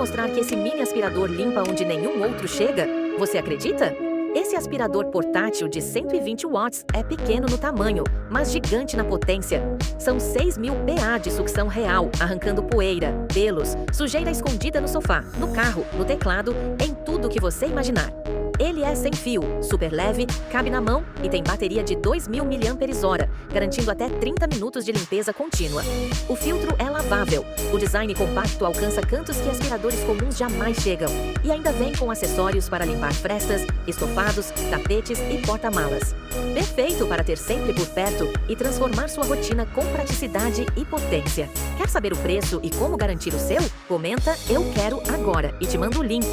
mostrar que esse mini aspirador limpa onde nenhum outro chega? Você acredita? Esse aspirador portátil de 120 watts é pequeno no tamanho, mas gigante na potência. São 6.000 PA de sucção real, arrancando poeira, pelos, sujeira escondida no sofá, no carro, no teclado, em tudo que você imaginar. Ele é sem fio, super leve, cabe na mão e tem bateria de 2.000 mAh, garantindo até 30 minutos de limpeza contínua. O filtro é lavável. O design compacto alcança cantos que aspiradores comuns jamais chegam. E ainda vem com acessórios para limpar frestas, estofados, tapetes e porta-malas. Perfeito para ter sempre por perto e transformar sua rotina com praticidade e potência. Quer saber o preço e como garantir o seu? Comenta "Eu quero" agora e te mando o link.